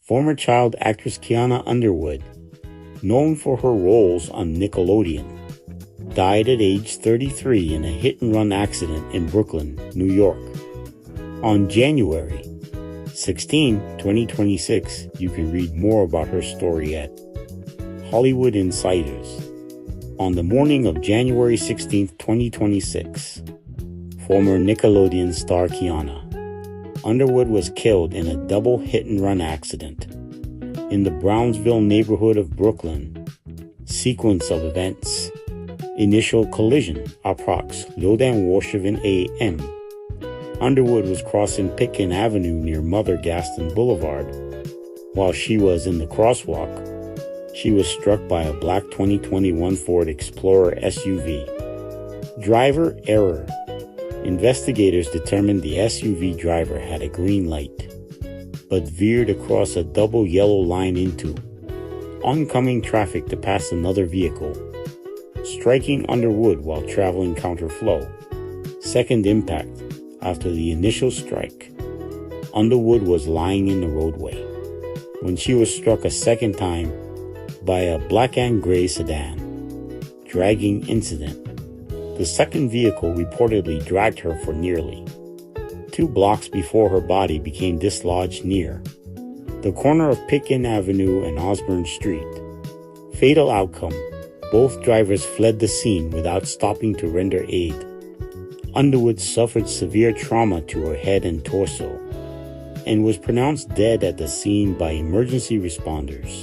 Former child actress Kianna Underwood, known for her roles on Nickelodeon, died at age 33 in a hit-and-run accident in Brooklyn, New York. On January 16, 2026, you can read more about her story at Hollywood Insiders. On the morning of January 16, 2026, former Nickelodeon star Kianna Underwood was killed in a double hit-and-run accident in the Brownsville neighborhood of Brooklyn. Sequence of events: initial collision, approx. 11:07 a.m. Underwood was crossing Pitkin Avenue near Mother Gaston Boulevard. While she was in the crosswalk, she was struck by a black 2021 Ford Explorer SUV. Driver error. Investigators determined the SUV driver had a green light, but veered across a double yellow line into oncoming traffic to pass another vehicle, striking Underwood while traveling counterflow. Second impact. After the initial strike, Underwood was lying in the roadway when she was struck a second time by a black and gray sedan. Dragging incident. The second vehicle reportedly dragged her for nearly 2 blocks before her body became dislodged near the corner of Pitkin Avenue and Osborne Street. Fatal outcome. Both drivers fled the scene without stopping to render aid. Underwood suffered severe trauma to her head and torso and was pronounced dead at the scene by emergency responders.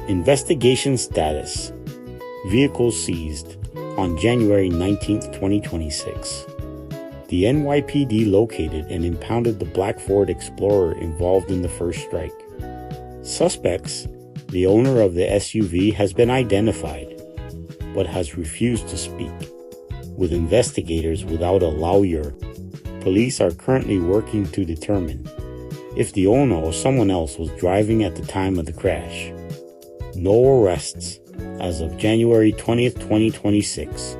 Investigation status. Vehicle seized on January 19, 2026. The NYPD located and impounded the black Ford Explorer involved in the first strike. Suspects: the owner of the SUV has been identified, but has refused to speak. With investigators without a lawyer, police are currently working to determine if the owner or someone else was driving at the time of the crash. No arrests as of January 20th, 2026.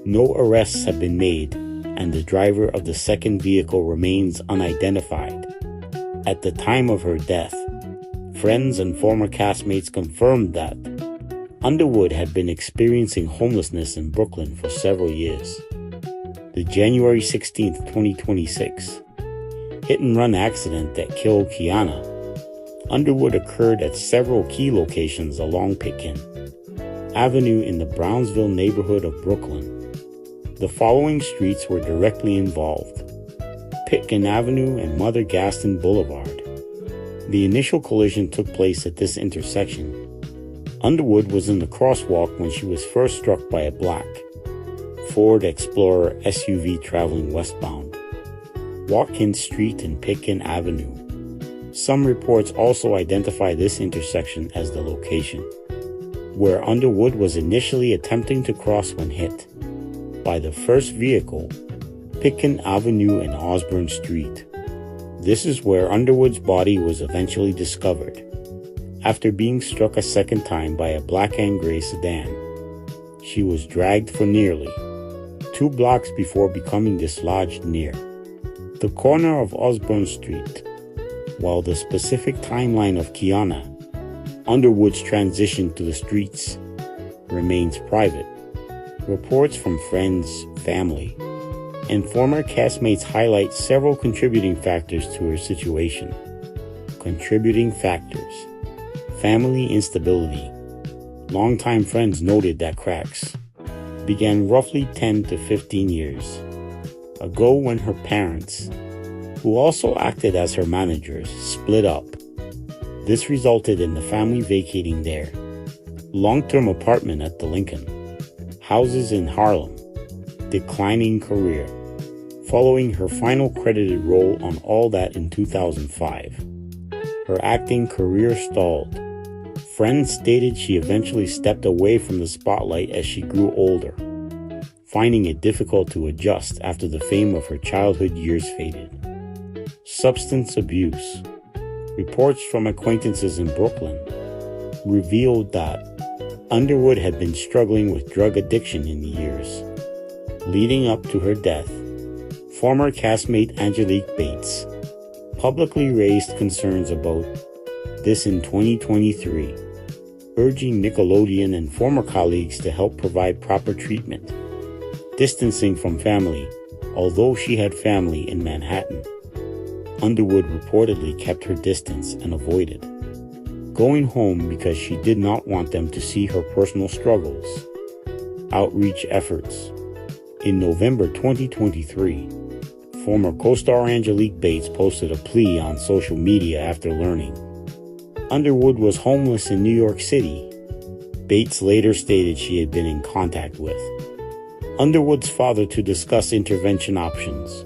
No arrests have been made, and the driver of the second vehicle remains unidentified. At the time of her death, friends and former castmates confirmed that Underwood had been experiencing homelessness in Brooklyn for several years. The January 16th, 2026 hit-and-run accident that killed Kianna Underwood occurred at several key locations along Pitkin Avenue in the Brownsville neighborhood of Brooklyn. The following streets were directly involved: Pitkin Avenue and Mother Gaston Boulevard. The initial collision took place at this intersection. Underwood was in the crosswalk when she was first struck by a black Ford Explorer SUV traveling westbound, Watkins Street and Pitkin Avenue. Some reports also identify this intersection as the location where Underwood was initially attempting to cross when hit by the first vehicle, Pitkin Avenue and Osborne Street. This is where Underwood's body was eventually discovered, after being struck a second time by a black and gray sedan. She was dragged for nearly 2 blocks before becoming dislodged near the corner of Osborne Street. While the specific timeline of Kianna Underwood's transition to the streets remains private, reports from friends, family, and former castmates highlight several contributing factors to her situation. Contributing factors: family instability. Longtime friends noted that cracks began roughly 10 to 15 years ago when her parents, who also acted as her managers, split up. This resulted in the family vacating their long-term apartment at the Lincoln houses in Harlem. Declining career. Following her final credited role on All That in 2005, her acting career stalled. Friends stated she eventually stepped away from the spotlight as she grew older, finding it difficult to adjust after the fame of her childhood years faded. Substance abuse. Reports from acquaintances in Brooklyn revealed that Underwood had been struggling with drug addiction in the years leading up to her death. Former castmate Angelique Bates publicly raised concerns about this in 2023, urging Nickelodeon and former colleagues to help provide proper treatment, distancing from family, although she had family in Manhattan. Underwood reportedly kept her distance and avoided going home because she did not want them to see her personal struggles. Outreach efforts. In November 2023, former co-star Angelique Bates posted a plea on social media after learning Underwood was homeless in New York City. Bates later stated she had been in contact with Underwood's father to discuss intervention options,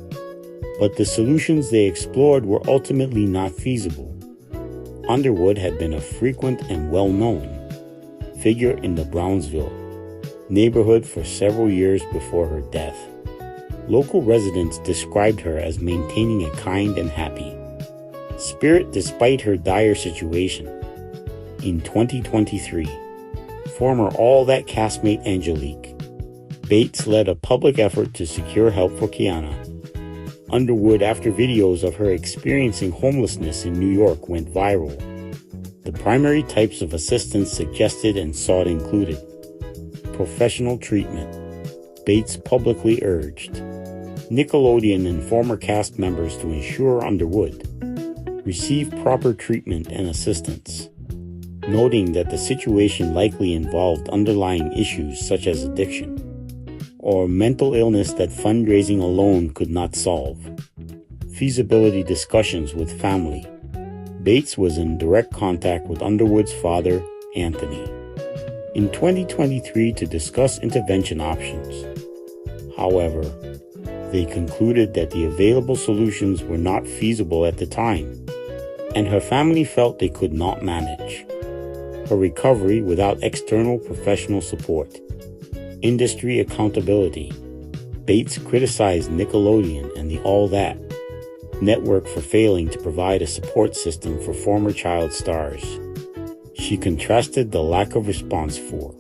but the solutions they explored were ultimately not feasible. Underwood had been a frequent and well-known figure in the Brownsville neighborhood for several years before her death. Local residents described her as maintaining a kind and happy spirit despite her dire situation. In 2023, former All That castmate Angelique Bates led a public effort to secure help for Kianna Underwood after videos of her experiencing homelessness in New York went viral. The primary types of assistance suggested and sought included professional treatment. Bates publicly urged Nickelodeon and former cast members to ensure Underwood receive proper treatment and assistance, noting that the situation likely involved underlying issues such as addiction or mental illness that fundraising alone could not solve. Feasibility discussions with family. Bates was in direct contact with Underwood's father, Anthony, in 2023 to discuss intervention options. However, they concluded that the available solutions were not feasible at the time, and her family felt they could not manage her recovery without external professional support. Industry accountability. Bates criticized Nickelodeon and the All That network for failing to provide a support system for former child stars. She contrasted the lack of response for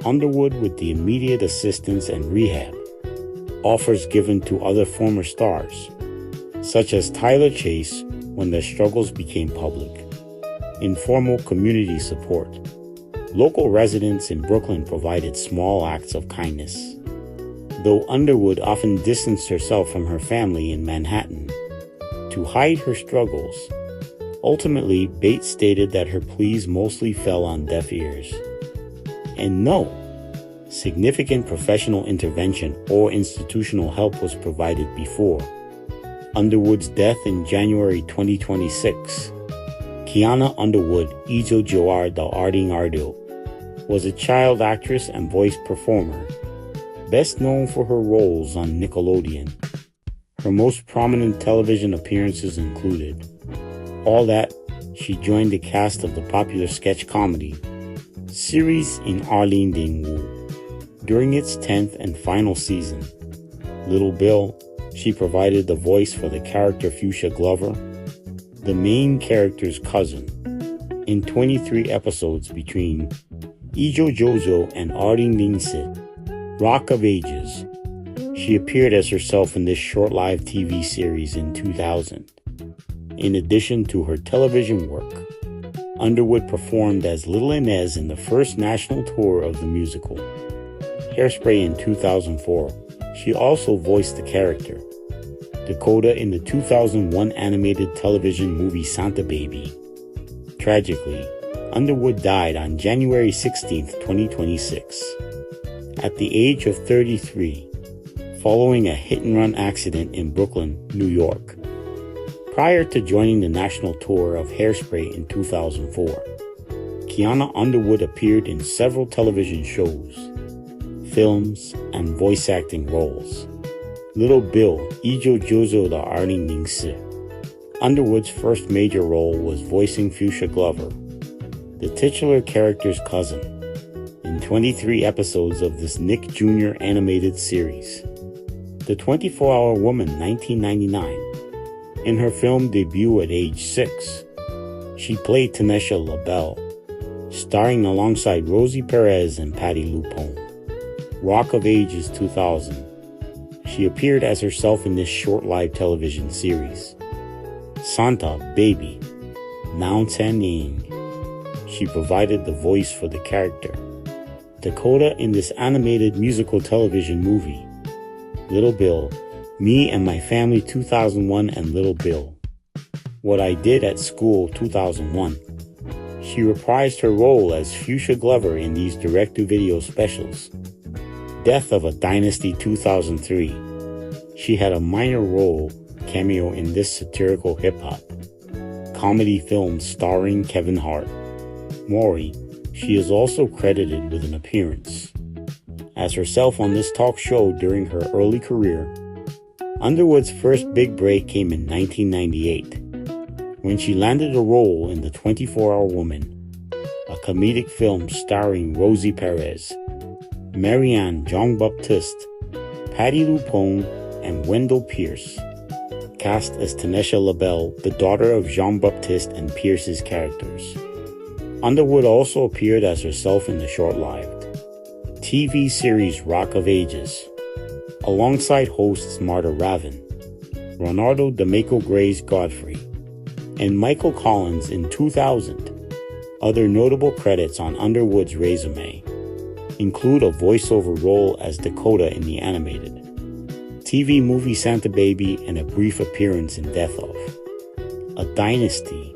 Underwood with the immediate assistance and rehab offers given to other former stars, such as Tyler Chase when their struggles became public. Informal community support. Local residents in Brooklyn provided small acts of kindness. Though Underwood often distanced herself from her family in Manhattan to hide her struggles, ultimately Bates stated that her pleas mostly fell on deaf ears, and no significant professional intervention or institutional help was provided before Underwood's death in January 2026. Kianna Underwood, Ijo Joar da Arding Ardo, was a child actress and voice performer, best known for her roles on Nickelodeon. Her most prominent television appearances included All That. She joined the cast of the popular sketch comedy series in Arlene Ding Wu during its 10th and final season. Little Bill. She provided the voice for the character Fuchsia Glover, the main character's cousin, in 23 episodes between Ijo Jojo and Arding Ning Sit. Rock of Ages. She appeared as herself in this short-lived TV series in 2000. In addition to her television work, Underwood performed as Little Inez in the first national tour of the musical Hairspray in 2004. She also voiced the character Dakota in the 2001 animated television movie Santa Baby. Tragically, Underwood died on January 16, 2026, at the age of 33, following a hit-and-run accident in Brooklyn, New York. Prior to joining the national tour of Hairspray in 2004, Kianna Underwood appeared in several television shows, films, and voice acting roles. Little Bill, Ijo Jojo da Arlene Ning Si. Underwood's first major role was voicing Fuchsia Glover, the titular character's cousin, in 23 episodes of this Nick Jr. animated series. The 24-Hour Woman, 1999. In her film debut at age 6, she played Tanesha LaBelle, starring alongside Rosie Perez and Patti LuPone. Rock of Ages 2000. She appeared as herself in this short-lived television series. Santa Baby, Nantaning. She provided the voice for the character Dakota in this animated musical television movie, Little Bill, Me and My Family 2001 and Little Bill, What I Did at School 2001. She reprised her role as Fuchsia Glover in these direct-to-video specials. Death of a Dynasty 2003. She had a minor role cameo in this satirical hip-hop comedy film starring Kevin Hart. Maury, she is also credited with an appearance as herself on this talk show during her early career. Underwood's first big break came in 1998 when she landed a role in The 24-Hour Woman, a comedic film starring Rosie Perez, Marianne Jean-Baptiste, Patti LuPone, and Wendell Pierce, cast as Tanesha LaBelle, the daughter of Jean-Baptiste and Pierce's characters. Underwood also appeared as herself in the short-lived TV series Rock of Ages, alongside hosts Marta Ravin, Leonardo D'Amico Gray's Godfrey, and Michael Collins in 2000. Other notable credits on Underwood's resume include a voiceover role as Dakota in the animated TV movie Santa Baby and a brief appearance in Death of a Dynasty,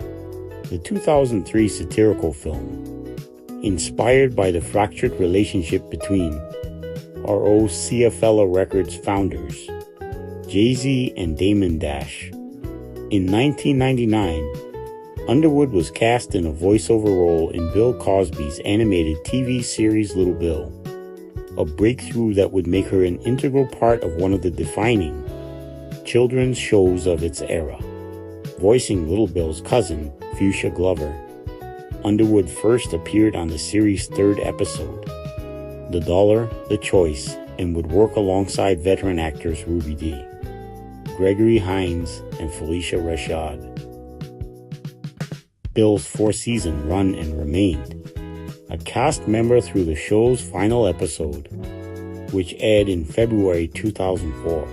the 2003 satirical film, inspired by the fractured relationship between ROCFella Records founders Jay-Z and Damon Dash. In 1999, Underwood was cast in a voiceover role in Bill Cosby's animated TV series Little Bill, a breakthrough that would make her an integral part of one of the defining children's shows of its era. Voicing Little Bill's cousin, Fuchsia Glover, Underwood first appeared on the series' third episode, The Dollar, The Choice, and would work alongside veteran actors Ruby Dee, Gregory Hines, and Felicia Rashad. Bill's four-season run and remained a cast member through the show's final episode, which aired in February 2004.